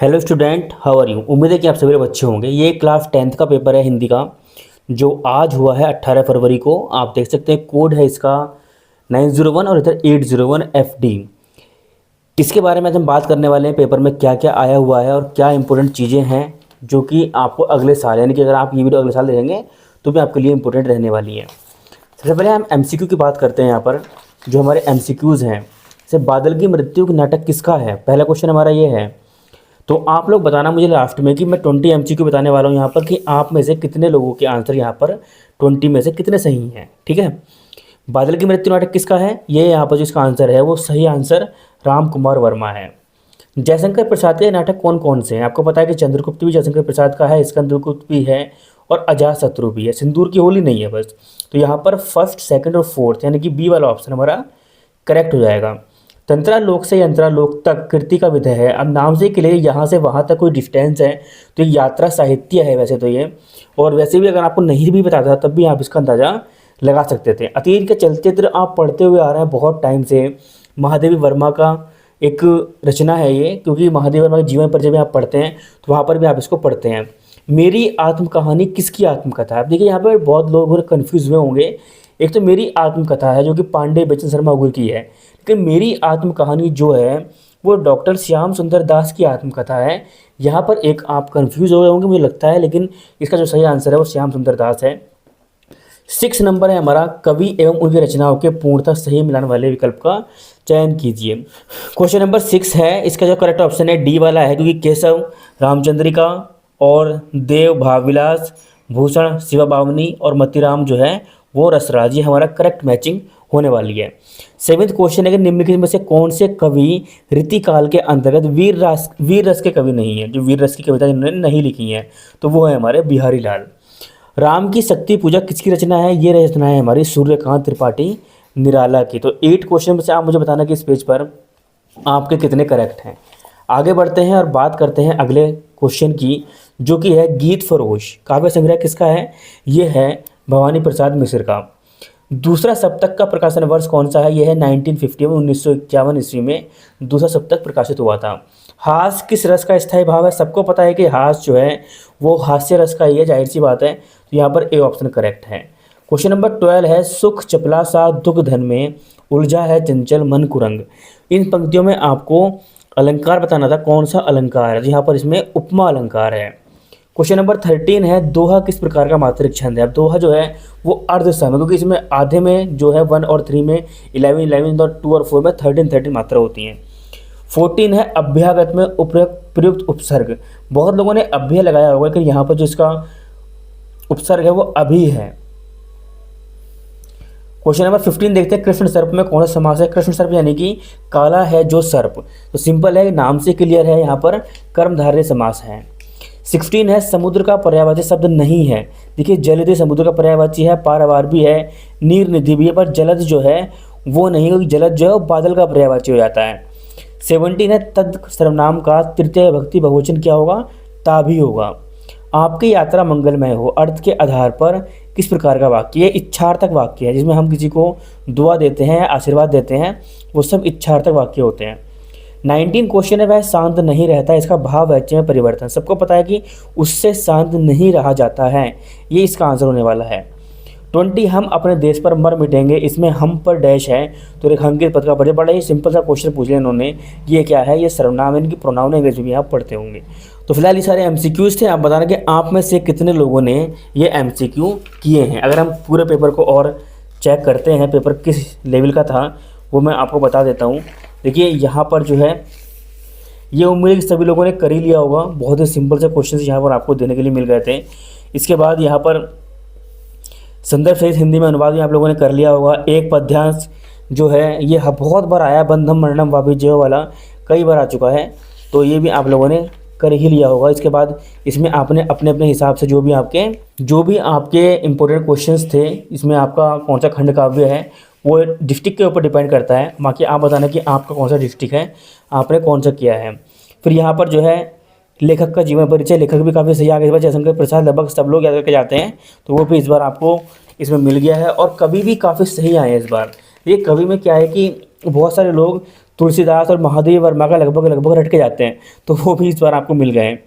Hello student, how are you. उम्मीद है कि आप सभी लोग अच्छे होंगे। ये क्लास 10th का पेपर है हिंदी का, जो आज हुआ है 18 फरवरी को। आप देख सकते हैं कोड है इसका 901 और इधर 801 FD। इसके बारे में आज हम बात करने वाले हैं, पेपर में क्या क्या आया हुआ है और क्या इंपॉर्टेंट चीज़ें हैं जो कि आपको अगले साल, यानी कि अगर आप ये वीडियो अगले साल देखेंगे तो भी आपके लिए इंपॉर्टेंट रहने वाली है। सबसे पहले हम MCQ की बात करते हैं। यहाँ पर जो हमारे MCQs हैं, जैसे बादल की मृत्यु का नाटक किसका है, पहला क्वेश्चन हमारा ये है। तो आप लोग बताना मुझे लास्ट में कि मैं 20 MCQ बताने वाला हूँ यहाँ पर, कि आप में से कितने लोगों के आंसर यहाँ पर 20 में से कितने सही हैं। ठीक है, बादल की मृत्यु नाटक किसका है, ये यहाँ पर जो इसका आंसर है वो सही आंसर राम कुमार वर्मा है। जयशंकर प्रसाद के नाटक कौन कौन से हैं, आपको पता है कि चंद्रगुप्त भी जयशंकर प्रसाद का है, स्कंदगुप्त भी है और अजातशत्रु भी है। सिंदूर की होली नहीं है बस। तो यहाँ पर फर्स्ट, सेकंड और फोर्थ यानी कि बी वाला ऑप्शन हमारा करेक्ट हो जाएगा। तंत्रालोक से यंत्रालोक तक कृति का विधेय है। अब नाम से के लिए यहाँ से वहाँ तक कोई डिस्टेंस है तो ये यात्रा साहित्य है वैसे तो ये, और वैसे भी अगर आपको नहीं भी पता था तब भी आप इसका अंदाज़ा लगा सकते थे। अतीत के चलचित्र आप पढ़ते हुए आ रहे हैं बहुत टाइम से। महादेवी वर्मा का एक रचना है ये, क्योंकि महादेवी वर्मा के जीवन पर जब आप पढ़ते हैं तो वहाँ पर भी आप इसको पढ़ते हैं। मेरी आत्मकहानी किसकी आत्मकथा है। अब देखिए यहाँ पर बहुत लोग कन्फ्यूज़ हुए होंगे। एक तो मेरी आत्मकथा है जो कि पांडे बच्चन शर्मा गुर की है, लेकिन मेरी आत्मकहानी जो है वो डॉक्टर श्याम सुंदर दास की आत्मकथा है। यहाँ पर एक आप कंफ्यूज हो गए होंगे मुझे लगता है, लेकिन इसका जो सही आंसर है वो श्याम सुंदर दास है। 6 नंबर है हमारा, कवि एवं उनकी रचनाओं के पूर्णतः सही मिलान वाले विकल्प का चयन कीजिए। क्वेश्चन नंबर 6 है, इसका जो करेक्ट ऑप्शन है डी वाला है, क्योंकि केशव रामचंद्रिका और देव भावविलास, भूषण शिवा बावनी और मतीराम जो है वो रसराज, ये हमारा करेक्ट मैचिंग होने वाली है। 7th क्वेश्चन है कि निम्नलिखित में से कौन से कवि रीतिकाल के अंतर्गत वीर रस के कवि नहीं है, जो वीर रस की कविता इन्होंने नहीं लिखी है, तो वो है हमारे बिहारी लाल। राम की शक्ति पूजा किसकी रचना है, ये रचना है हमारी सूर्यकांत त्रिपाठी निराला की। तो 8 क्वेश्चन में से आप मुझे बताना कि इस पेज पर आपके कितने करेक्ट हैं। आगे बढ़ते हैं और बात करते हैं अगले क्वेश्चन की, जो कि है गीत फरोश काव्य संग्रह किसका है, ये है भवानी प्रसाद मिश्र का। दूसरा सप्तक का प्रकाशन वर्ष कौन सा है, यह है 1951 ईस्वी में दूसरा सप्तक प्रकाशित हुआ था। हास्य किस रस का स्थायी भाव है, सबको पता है कि हास्य जो है वो हास्य रस का ही है, जाहिर सी बात है। तो यहाँ पर ए ऑप्शन करेक्ट है। क्वेश्चन नंबर 12 है, सुख चपला सा दुख धन में उलझा है चंचल मन कुरंग। इन पंक्तियों में आपको अलंकार बताना था, कौन सा अलंकार है। यहाँ पर इसमें उपमा अलंकार है। क्वेश्चन नंबर 13 है, दोहा किस प्रकार का मात्रिक छंद है। अब दोहा जो है वो अर्ध सम है, क्योंकि इसमें आधे में जो है 1 और 3 में 11 और 2 और 4 में 13 मात्रा होती हैं। 14 है, अभ्यागत में प्रयुक्त उपसर्ग। बहुत लोगों ने अभ्य लगाया होगा, लेकिन यहाँ पर जो इसका उपसर्ग है वो अभी है। क्वेश्चन नंबर 15 देखते हैं, कृष्ण सर्प में कौन सा समास है। कृष्ण सर्प यानी कि काला है जो सर्प, तो सिंपल है, नाम से क्लियर है, यहाँ पर कर्मधारय समास है। 16 है, समुद्र का पर्यायवाची शब्द नहीं है। देखिए जलधि समुद्र का पर्यायवाची है, पारावार भी है, नीर निधि भी है, पर जलद जो है वो नहीं, क्योंकि जलद जो है वो बादल का पर्यायवाची हो जाता है। 17 है, तद सर्वनाम का तृतीय भक्ति बहुवचन क्या होगा, ता भी होगा। आपकी यात्रा मंगलमय हो अर्थ के आधार पर किस प्रकार का वाक्य, ये इच्छार्थक वाक्य है, जिसमें हम किसी को दुआ देते हैं, आशीर्वाद देते हैं, वो सब इच्छार्थक वाक्य होते हैं। 19 क्वेश्चन है, वह शांत नहीं रहता, इसका भाव वाच्य में परिवर्तन। सबको पता है कि उससे शांत नहीं रहा जाता है, ये इसका आंसर होने वाला है। 20 हम अपने देश पर मर मिटेंगे, इसमें हम पर डैश है, तो रेखांकित पद का परिचय। बड़ा ही सिंपल सा क्वेश्चन पूछ लिया इन्होंने, ये क्या है, ये सर्वनाम है, इनकी प्रोनाउन अंग्रेज में भी आप पढ़ते होंगे। तो फिलहाल ये सारे MCQs थे। आप बताना कि आप में से कितने लोगों ने ये MCQ किए हैं। अगर हम पूरे पेपर को और चेक करते हैं, पेपर किस लेवल का था वो मैं आपको बता देता हूँ। देखिए यहाँ पर जो है ये उम्मीद कि सभी लोगों ने कर ही लिया होगा। बहुत ही सिंपल से क्वेश्चन यहाँ पर आपको देने के लिए मिल गए थे। इसके बाद यहाँ पर संदर्भ सहित हिंदी में अनुवाद भी आप लोगों ने कर लिया होगा। एक पद्यांश जो है ये बहुत बार आया, बंधम मरणम वाभिजय वाला कई बार आ चुका है, तो ये भी आप लोगों ने कर ही लिया होगा। इसके बाद इसमें आपने अपने अपने हिसाब से जो भी आपके इंपॉर्टेंट क्वेश्चंस थे, इसमें आपका कौन सा खंड काव्य है वो डिस्ट्रिक्ट के ऊपर डिपेंड करता है। बाकी आप बताना कि आपका कौन सा डिस्ट्रिक्ट है, आपने कौन सा किया है। फिर यहाँ पर जो है लेखक का जीवन परिचय, लेखक भी काफ़ी सही आ गया। इस बार जयशंकर प्रसाद लगभग सब लोग याद करके जाते हैं, तो वो भी इस बार आपको इसमें मिल गया है। और कवि भी काफ़ी सही आए हैं इस बार। ये कवि में क्या है कि बहुत सारे लोग तुलसीदास और महादेव वर्मा का लगभग लगभग रट के जाते हैं, तो वो भी इस बार आपको मिल गए हैं।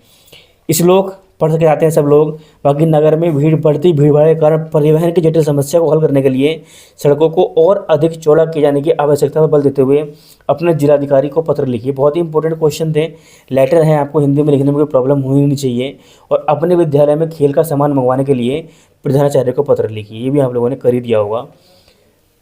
श्लोक पढ़ के जाते हैं सब लोग। बाकी नगर में बढ़ती भीड़ भाड़ के कारण परिवहन की जटिल समस्या को हल करने के लिए सड़कों को और अधिक चौड़ा किए जाने की आवश्यकता पर बल देते हुए अपने जिलाधिकारी को पत्र लिखिए। बहुत ही इंपॉर्टेंट क्वेश्चन थे, लेटर हैं, आपको हिंदी में लिखने में कोई प्रॉब्लम होनी नहीं चाहिए। और अपने विद्यालय में खेल का सामान मंगवाने के लिए प्रधानाचार्य को पत्र लिखिए, ये भी आप लोगों ने कर ही दिया होगा।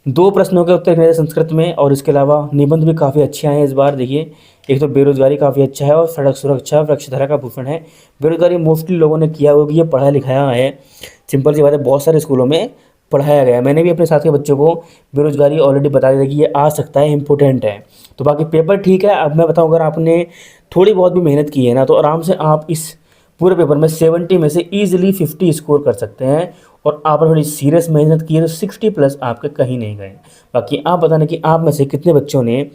2 प्रश्नों के उत्तर मेरे संस्कृत में, और इसके अलावा निबंध भी काफ़ी अच्छे आए हैं इस बार। देखिए, एक तो बेरोजगारी काफ़ी अच्छा है और सड़क सुरक्षा वृक्षधारा का भूषण है। बेरोजगारी मोस्टली लोगों ने किया होगा कि ये पढ़ा लिखाया है, सिंपल सी बात है, बहुत सारे स्कूलों में पढ़ाया गया है। मैंने भी अपने साथ के बच्चों को बेरोजगारी ऑलरेडी बता दिया कि ये आ सकता है, इंपॉर्टेंट है। तो बाकी पेपर ठीक है। अब मैं बताऊँ, अगर आपने थोड़ी बहुत भी मेहनत की है ना, तो आराम से आप इस पूरे पेपर में 70 में से ईजिली 50 स्कोर कर सकते हैं। और आपने थोड़ी सीरियस मेहनत की है तो 60+ आपके कहीं नहीं गए। बाकी आप बताना कि आप में से कितने बच्चों ने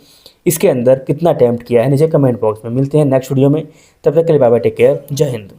इसके अंदर कितना अटैम्प्ट किया है, नीचे कमेंट बॉक्स में। मिलते हैं नेक्स्ट वीडियो में, तब तक के लिए बाय बाय, टेक केयर, जय हिंद।